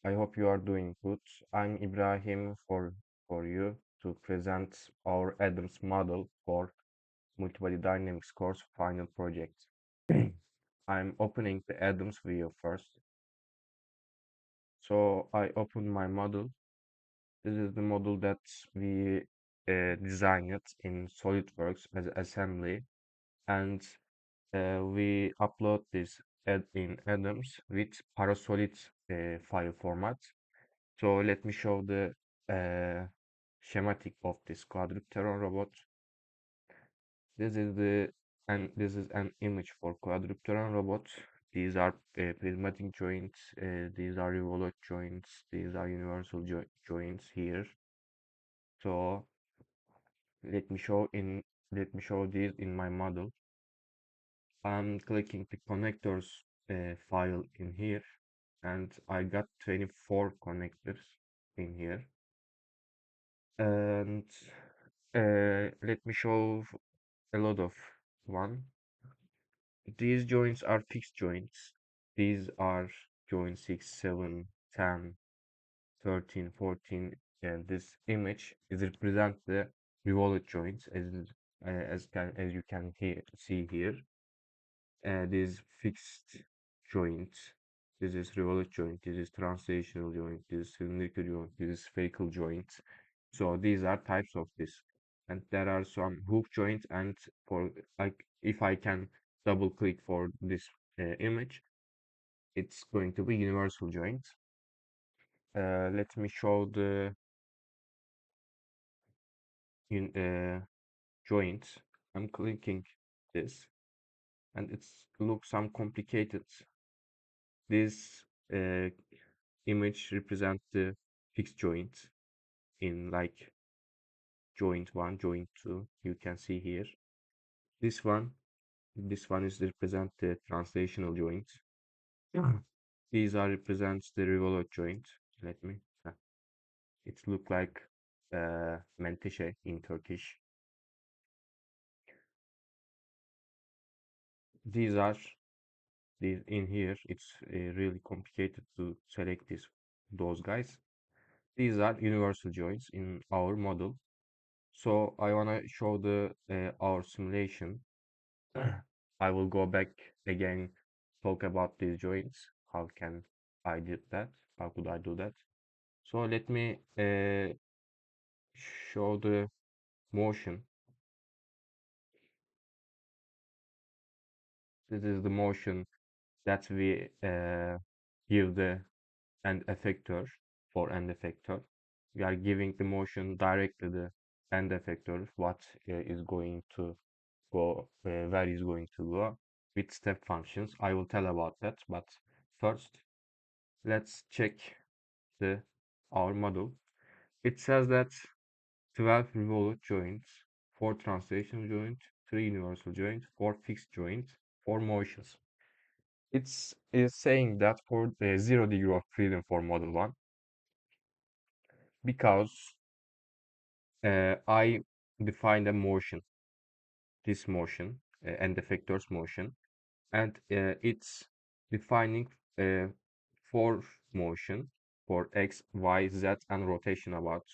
I hope you are doing good. I'm Ibrahim for you to present our Adams model for Multibody Dynamics course final project. I'm opening the Adams view first. So I open my model. This is the model that we designed in SolidWorks as assembly, and we upload this in Adams with Parasolid file format. So let me show the schematic of this Quadrupteron robot. This is an image for Quadrupteron robot. These are prismatic joints. These are revolute joints. These are universal joints here. So let me show in let me show these in my model. I'm clicking the connectors file in here, and I got 24 connectors in here. And let me show a lot of one. These joints are fixed joints. These are joint 6, 7, 10, 13, 14, and this image is represent the revolute joints as you can see here. This fixed joint, this is revolute joint, this is translational joint, this is cylindrical joint, this is spherical joint. So these are types of this, and there are some hook joints. And for like, if I can double click for this image, it's going to be universal joint. Let me show the in joints. I'm clicking this, and it looks some complicated. This uh, image represents the fixed joint in like joint 1, joint 2. You can see here. This one This one is represent the translational joint. Yeah. These are represents the revolute joint. Let me. It look like menteşe in Turkish. These are these in here. It's really complicated to select those guys. These are universal joints in our model. So I wanna show the our simulation. I will go back again, talk about these joints. How can I did that? How could I do that? So let me show the motion. This is the motion that we give the end effector for end effector. We are giving the motion directly the end effector, what is going to go, where is going to go with step functions. I will tell about that, but first let's check the our model. It says that 12 revolute joints, 4 translational joints, 3 universal joints, 4 fixed joints, 4 motions. It's saying that for the 0 degree of freedom for model 1, because I defined a motion, this motion, and the effector's motion, and it's defining for motion for x, y, z, and rotation about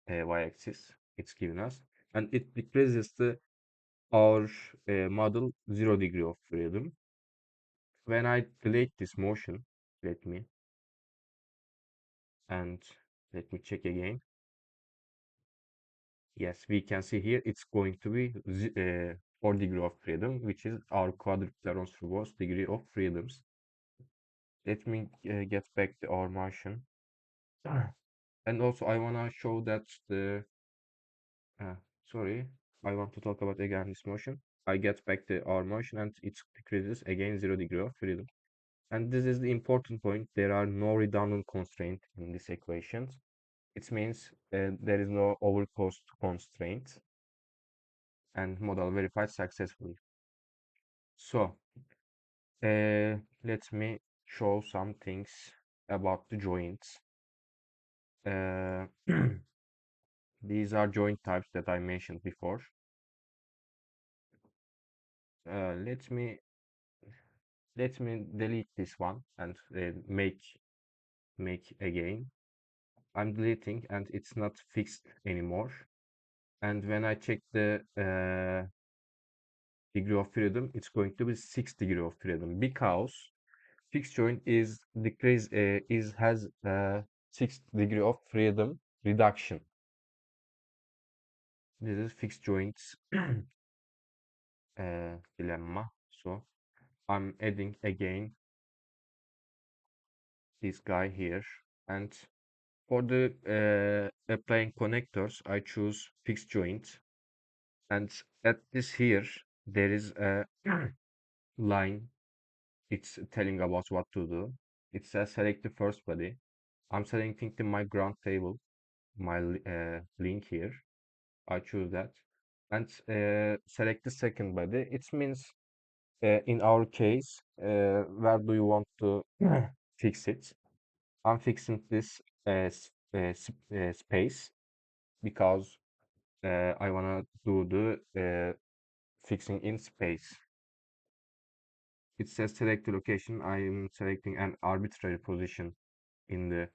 y-axis. It's given us, and it decreases our model 0 degree of freedom. When I delete this motion, let me and let me check again. Yes, we can see here it's going to be 4 degree of freedom, which is our quadrupteron's reverse degree of freedoms. Let me get back to our motion. And also I wanna show that the uh, sorry, I want to talk about again this motion. I get back to our motion, and it decreases again 0 degree of freedom. And this is the important point. There are no redundant constraints in this equation. It means there is no overcost constraint, and model verified successfully. So let me show some things about the joints. Uh, these are joint types that I mentioned before. Let me delete this one and make make again. I'm deleting and it's not fixed anymore. And when I check the degree of freedom, it's going to be 6 degree of freedom because fixed joint is decrease is has 6 degree of freedom reduction. This is fixed joints dilemma. So I'm adding again this guy here, and for the applying connectors, I choose fixed joint, and at this here there is a line. It's telling about what to do. It says select the first body. I'm selecting my ground table, my link here. I choose that, and select the second body. It means in our case, where do you want to fix it? I'm fixing this space because I wanna do the fixing in space. It says select the location. I am selecting an arbitrary position in the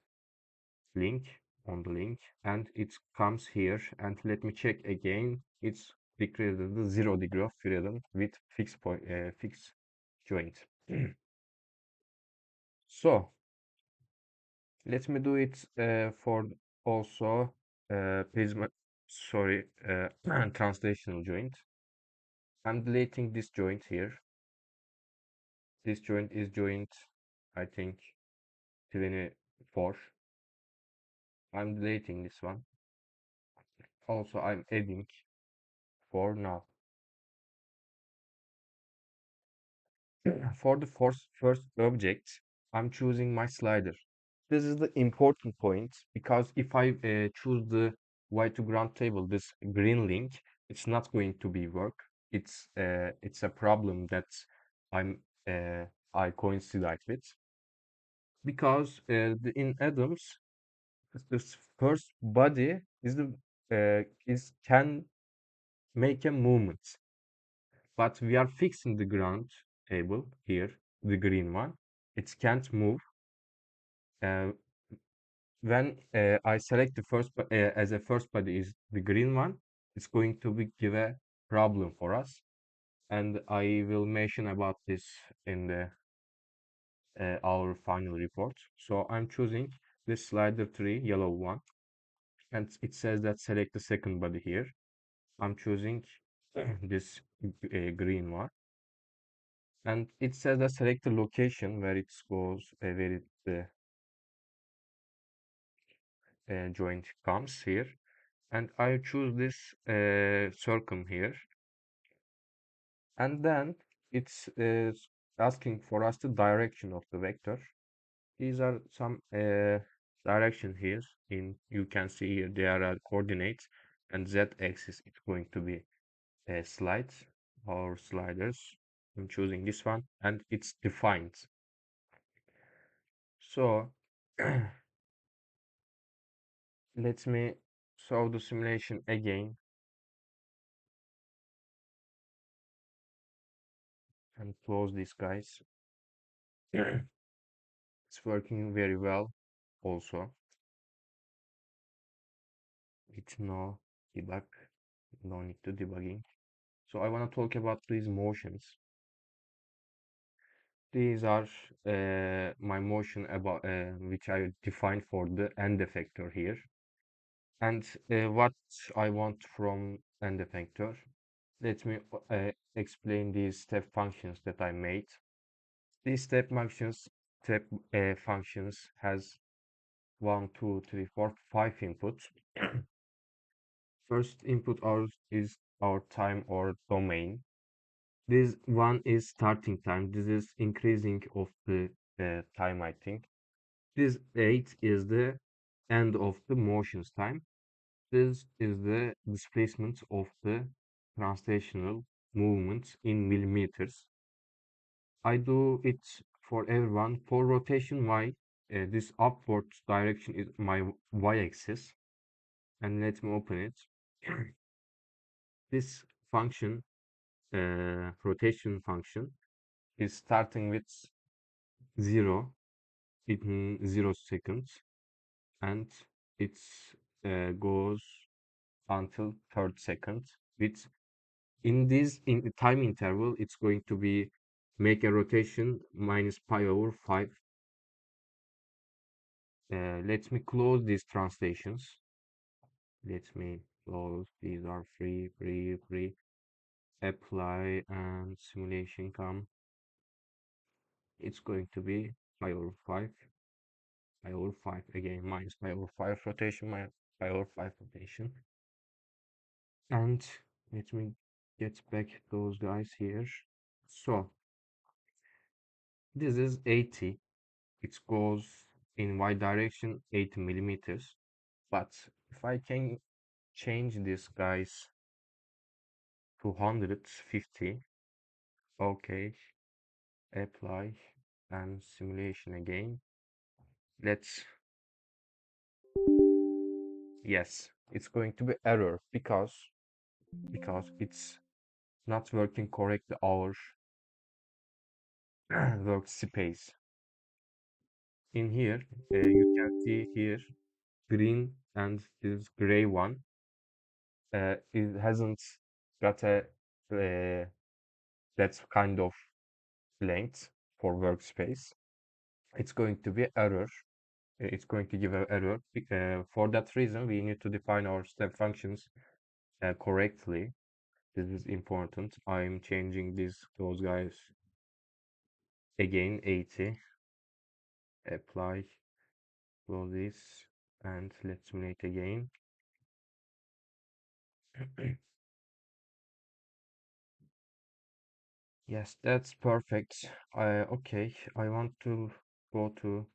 link, on the link, and it comes here. And let me check again. It's decreased the 0 degree of freedom with fixed point, fixed joint. So let me do it for also prisma, sorry, translational joint. I'm deleting this joint here. This joint is joint, I think, 24. I'm deleting this one. Also, I'm adding for now. For the first object, I'm choosing my slider. This is the important point because if I choose the Y to ground table, this green link, it's not going to be work. It's a problem that I'm I coincide with because in atoms, this first body is the is can make a movement, but we are fixing the ground table here, the green one. It can't move. Uh, when I select the as a first body is the green one, it's going to be give a problem for us, and I will mention about this in the our final report. So I'm choosing this slider tree yellow one, and it says that select the second body here. I'm choosing this green one, and it says that select the location where it goes, where it joint comes here, and I choose this circle here, and then it's asking for us the direction of the vector. These are some direction here. In you can see here there are coordinates, and z-axis is going to be slides or sliders. I'm choosing this one, and it's defined. So let me solve the simulation again and close these guys. It's working very well also. It's no debug, no need to debugging. So I want to talk about these motions. These are my motion about which I defined for the end effector here. And what I want from end effector. Let me explain these step functions that I made. These step functions has 5 inputs. First input is our time or domain. This one is starting time. This is increasing of the time, I think. This 8 is the end of the motions time. This is the displacement of the translational movements in millimeters. I do it for everyone. For rotation Y, this upward direction is my y-axis. And let me open it. This function, rotation function, is starting with 0 in 0 seconds, and it's goes until third second. With in the time interval, it's going to be make a rotation minus pi over 5. Let me close these translations. Let me close. These are free. Apply and simulation come. It's going to be pi over 5, pi over 5 again, minus pi over 5 rotation, minus pi over 5 rotation. And let me get back those guys here. So this is 80. It goes in y direction 80 millimeters. But if I can change this guys to 150, okay, apply and simulation again. Let's, yes, it's going to be error because it's not working correctly our workspace. In here, you can see here green and this gray one. It hasn't got a that kind of length for workspace. It's going to be error. It's going to give an error. For that reason, we need to define our step functions correctly. This is important. I'm changing those guys again 80. Apply, close this, and let's simulate again. Yes, that's perfect. Okay, I want to go to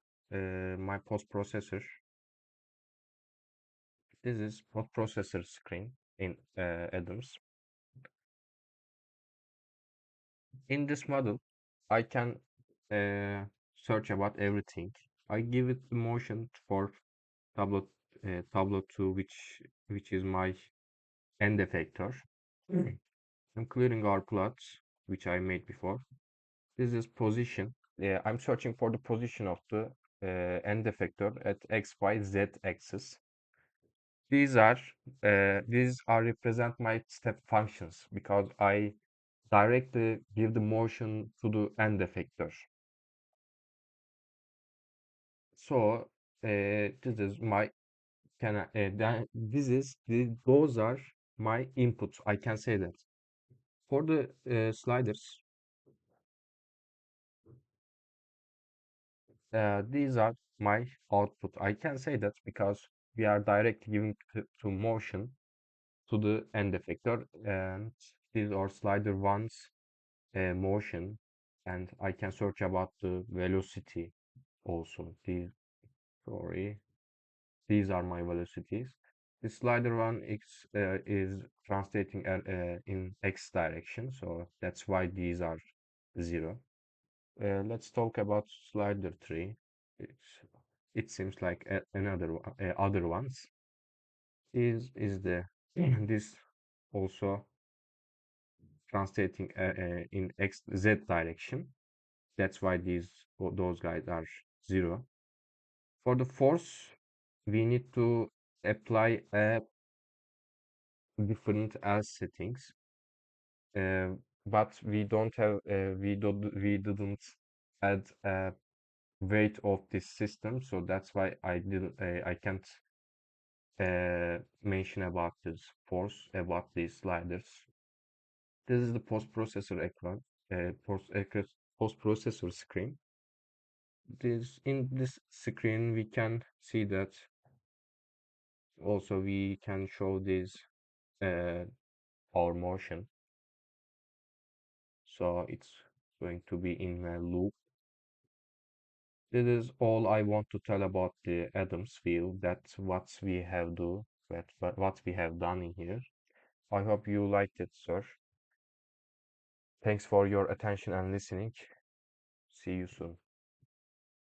my post processor. This is post processor screen in Adams. In this model, I can search about everything. I give it the motion for tableau tableau 2, which is my end effector, including our plots, which I made before. This is position. I'm searching for the position of the end effector at x, y, z axis. These are represent my step functions because I directly give the motion to the end effector. So this is my can I, then this is those are my inputs. I can say that for the sliders. These are my output. I can say that because we are directly giving to motion to the end effector, and these are slider one's motion, and I can search about the velocity also. Sorry, these are my velocities. The slider one is translating in x direction, so that's why these are 0. Let's talk about slider 3. It seems like another other ones is the this also translating in x z direction. That's why those guys are 0. For the force, we need to apply a different else settings, uh, but we don't have we didn't add weight of this system, so that's why I can't mention about this force about these sliders. This is the post-processor equipment, post-processor screen. In this screen we can see that also we can show this uh, our motion, so it's going to be in a loop. This is all I want to tell about the Adams field. That's what we have done in here. I hope you liked it, sir. Thanks for your attention and listening. See you soon.